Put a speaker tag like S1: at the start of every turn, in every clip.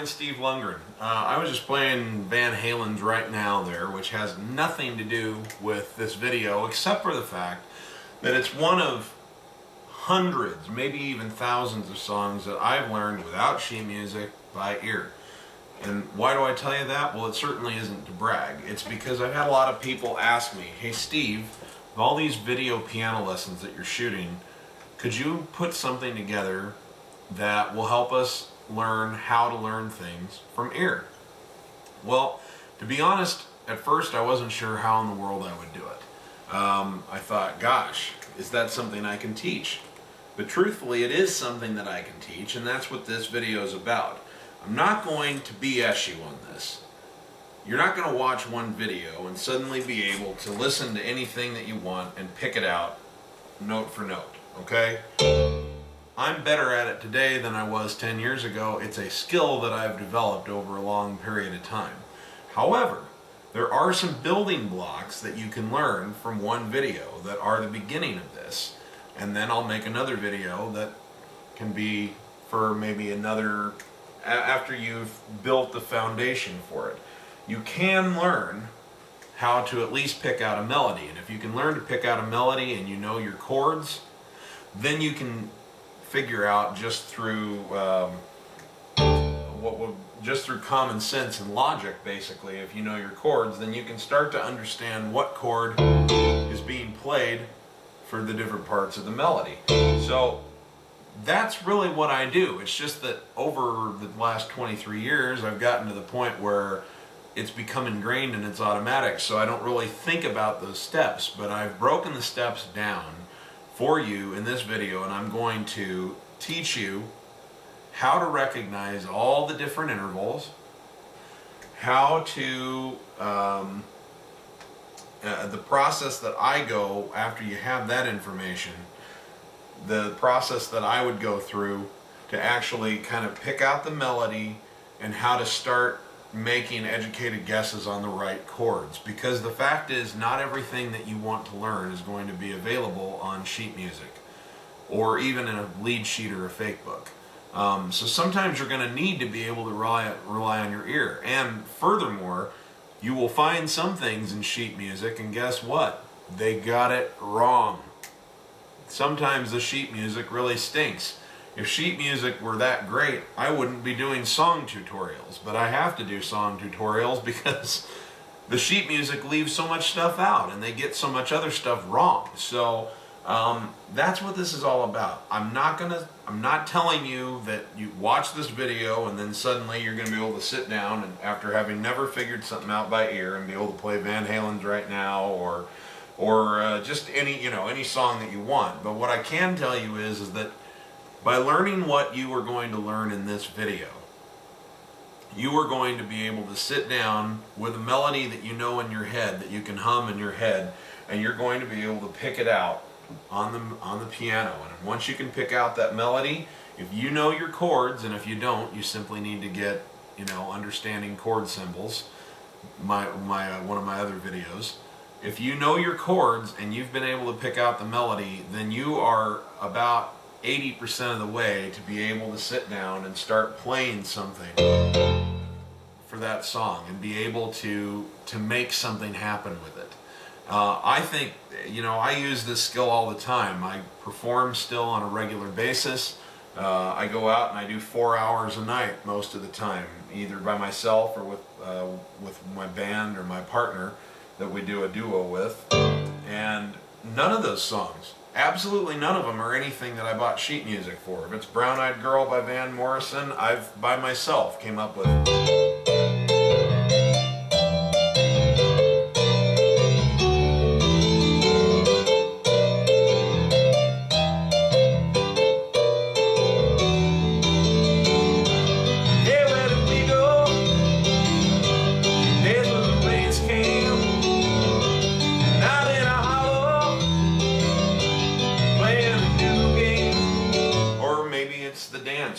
S1: Steve Lundgren. I was just playing Van Halen's Right Now there, which has nothing to do with this video except for the fact that it's one of hundreds, maybe even thousands of songs that I've learned without sheet music by ear. And why do I tell you that? Well, it certainly isn't to brag. It's because I've had a lot of people ask me, hey Steve, with all these video piano lessons that you're shooting, could you put something together that will help us learn how to learn things from ear? Well, to be honest, at first I wasn't sure how in the world I would do it. I thought, gosh, is that something I can teach? But truthfully, it is something that I can teach, and that's what this video is about. I'm not going to BS you on this. You're not going to watch one video and suddenly be able to listen to anything that you want and pick it out note for note, okay? I'm better at it today than I was 10 years ago. It's a skill that I've developed over a long period of time. However, there are some building blocks that you can learn from one video that are the beginning of this. And then I'll make another video that can be for maybe another, after you've built the foundation for it. You can learn how to at least pick out a melody. And if you can learn to pick out a melody and you know your chords, then you can figure out just through just through common sense and logic, basically, if you know your chords, then you can start to understand what chord is being played for the different parts of the melody. So that's really what I do. It's just that over the last 23 years I've gotten to the point where it's become ingrained and it's automatic, so I don't really think about those steps, but I've broken the steps down for you in this video, and I'm going to teach you how to recognize all the different intervals, how to the process that I go after you have that information, the process that I would go through to actually kind of pick out the melody and how to start making educated guesses on the right chords. Because the fact is, not everything that you want to learn is going to be available on sheet music or even in a lead sheet or a fake book. So sometimes you're going to need to be able to rely on your ear. And furthermore, you will find some things in sheet music, and guess what? They got it wrong. Sometimes the sheet music really stinks. If sheet music were that great, I wouldn't be doing song tutorials, but I have to do song tutorials because the sheet music leaves so much stuff out and they get so much other stuff wrong. So that's what this is all about. I'm not telling you that you watch this video and then suddenly you're going to be able to sit down and, after having never figured something out by ear, and be able to play Van Halen's Right Now or just any song that you want. But what I can tell you is that by learning what you are going to learn in this video, you are going to be able to sit down with a melody that you know in your head, that you can hum in your head, and you're going to be able to pick it out on the piano. And once you can pick out that melody, if you know your chords, and if you don't, you simply need to get, understanding chord symbols, one of my other videos. If you know your chords and you've been able to pick out the melody, then you are about 80% of the way to be able to sit down and start playing something for that song and be able to make something happen with it. I think, I use this skill all the time. I perform still on a regular basis. I go out and I do 4 hours a night most of the time, either by myself or with my band or my partner that we do a duo with. And none of those songs, absolutely none of them, are anything that I bought sheet music for. If it's Brown Eyed Girl by Van Morrison, I've by myself came up with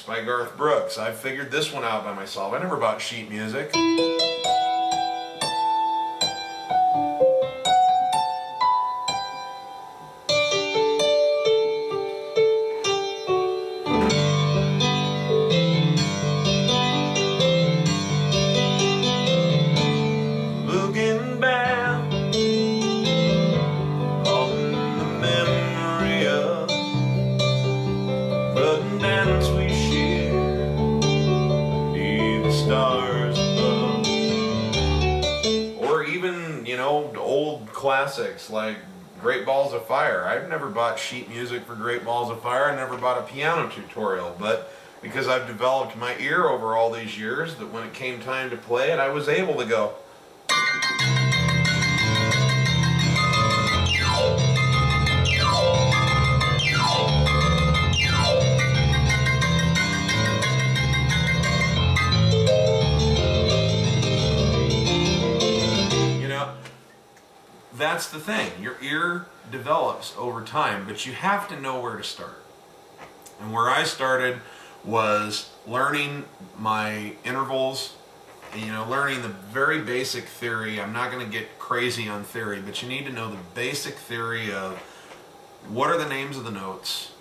S1: by Garth Brooks. I figured this one out by myself. I never bought sheet music. classics like Great Balls of Fire. I've never bought sheet music for Great Balls of Fire. I never bought a piano tutorial, but because I've developed my ear over all these years, that when it came time to play it, I was able to go. That's the thing. Your ear develops over time, but you have to know where to start. And where I started was learning my intervals, learning the very basic theory. I'm not going to get crazy on theory, but you need to know the basic theory of what are the names of the notes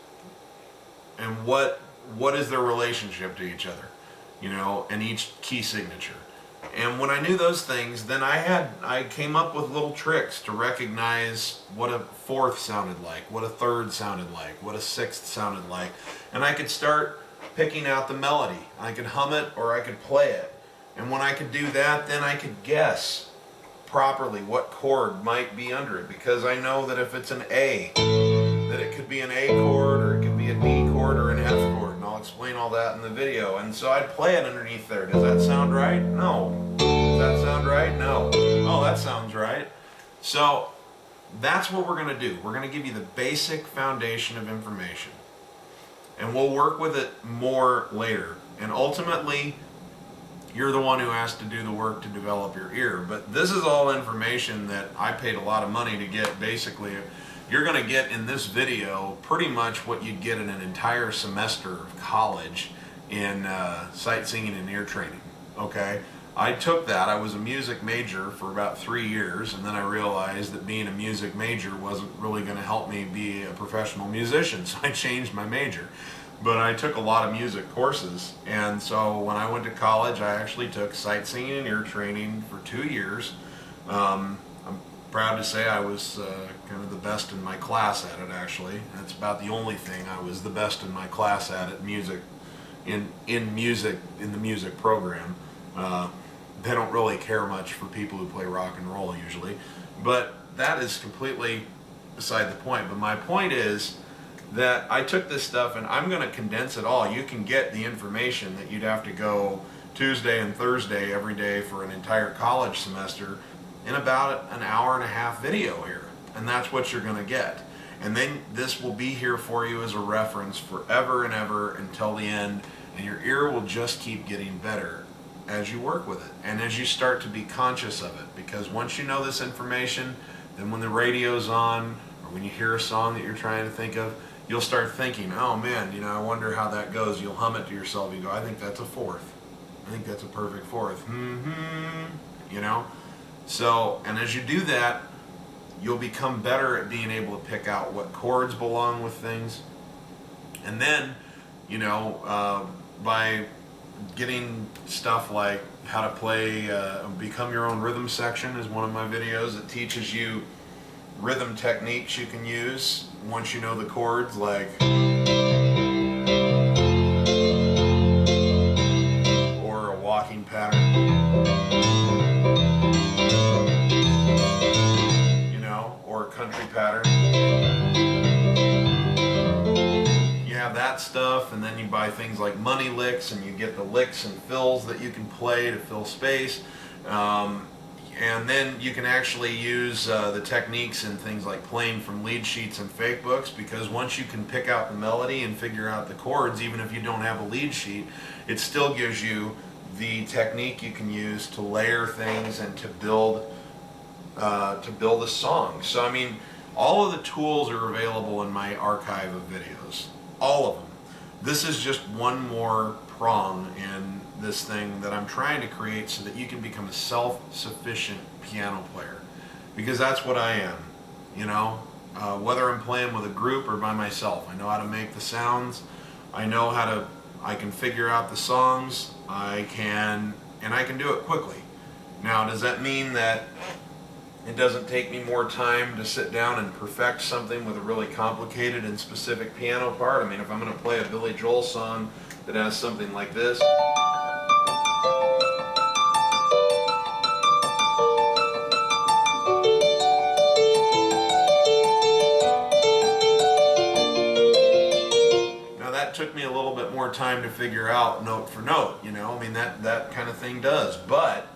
S1: and what is their relationship to each other, and each key signature. And when I knew those things, then I came up with little tricks to recognize what a fourth sounded like, what a third sounded like, what a sixth sounded like. And I could start picking out the melody. I could hum it or I could play it. And when I could do that, then I could guess properly what chord might be under it. Because I know that if it's an A, that it could be an A chord or it could be a D chord or an F chord. And I'll explain all that in the video. And so I'd play it underneath there. Does that sound right? No. Does that sound right? No. Oh, that sounds right. So that's what we're going to do. We're going to give you the basic foundation of information. And we'll work with it more later. And ultimately, you're the one who has to do the work to develop your ear. But this is all information that I paid a lot of money to get. Basically, you're going to get in this video pretty much what you'd get in an entire semester of college in sight singing and ear training. Okay? I took that. I was a music major for about 3 years, and then I realized that being a music major wasn't really going to help me be a professional musician, so I changed my major. But I took a lot of music courses, and so when I went to college, I actually took sight singing and ear training for 2 years. I'm proud to say I was kind of the best in my class at it, actually. That's about the only thing I was the best in my class at music, in the music program. They don't really care much for people who play rock and roll usually, but that is completely beside the point. But my point is that I took this stuff and I'm going to condense it all. You can get the information that you'd have to go Tuesday and Thursday every day for an entire college semester in about an hour and a half video here, and that's what you're going to get. And then this will be here for you as a reference forever and ever until the end, and your ear will just keep getting better as you work with it and as you start to be conscious of it. Because once you know this information, then when the radio's on or when you hear a song that you're trying to think of, you'll start thinking, oh man, I wonder how that goes. You'll hum it to yourself. You go, I think that's a fourth. I think that's a perfect fourth. So, and as you do that, you'll become better at being able to pick out what chords belong with things. And then, by getting stuff like how to play, Become Your Own Rhythm Section is one of my videos that teaches you rhythm techniques you can use once you know the chords, like or a walking pattern, or a country pattern. That stuff, and then you buy things like money licks, and you get the licks and fills that you can play to fill space, and then you can actually use the techniques and things like playing from lead sheets and fake books, because once you can pick out the melody and figure out the chords, even if you don't have a lead sheet, it still gives you the technique you can use to layer things and to build a song. So I mean, all of the tools are available in my archive of videos. All of them. This is just one more prong in this thing that I'm trying to create so that you can become a self-sufficient piano player. Because that's what I am, whether I'm playing with a group or by myself. I know how to make the sounds. I can figure out the songs. I can do it quickly. Now, does that mean that it doesn't take me more time to sit down and perfect something with a really complicated and specific piano part? I mean, if I'm going to play a Billy Joel song that has something like this, took me a little bit more time to figure out note for note, you know, I mean that kind of thing does. But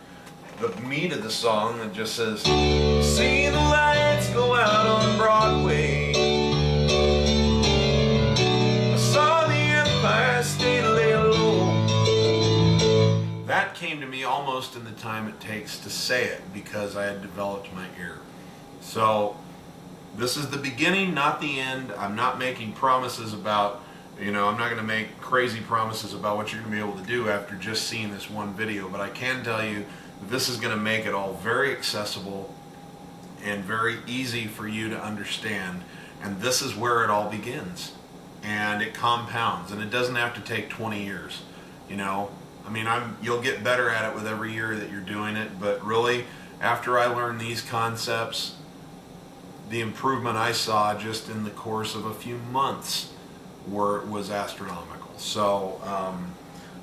S1: the meat of the song that just says, see the lights go out on Broadway, I saw the Empire State lay low. That came to me almost in the time it takes to say it, because I had developed my ear. So this is the beginning, not the end. I'm not making promises about, you know, I'm not going to make crazy promises about what you're going to be able to do after just seeing this one video, but I can tell you that this is going to make it all very accessible and very easy for you to understand. And this is where it all begins. And it compounds, and it doesn't have to take 20 years, you know. I mean, you'll get better at it with every year that you're doing it, but really, after I learned these concepts, the improvement I saw just in the course of a few months was astronomical. So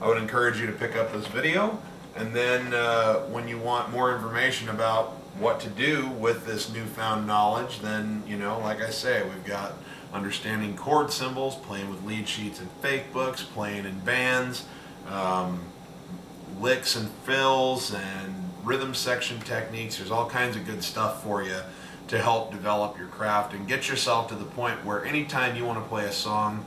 S1: I would encourage you to pick up this video, and then when you want more information about what to do with this newfound knowledge, then, you know, like I say, we've got understanding chord symbols, playing with lead sheets and fake books, playing in bands, licks and fills, and rhythm section techniques. There's all kinds of good stuff for you to help develop your craft and get yourself to the point where anytime you want to play a song,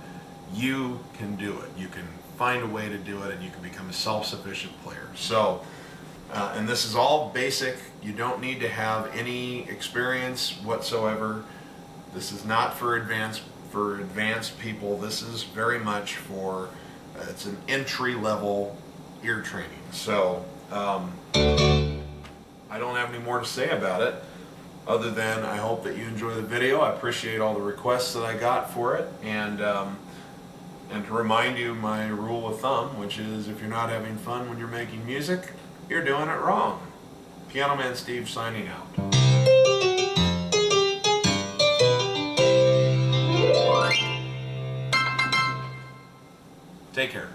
S1: you can do it. You can find a way to do it, and you can become a self-sufficient player. So, and this is all basic. You don't need to have any experience whatsoever. This is not for advanced people. This is very much for, it's an entry-level ear training. So, I don't have any more to say about it, other than I hope that you enjoy the video. I appreciate all the requests that I got for it, and to remind you my rule of thumb, which is if you're not having fun when you're making music, you're doing it wrong. Piano Man Steve signing out. Take care.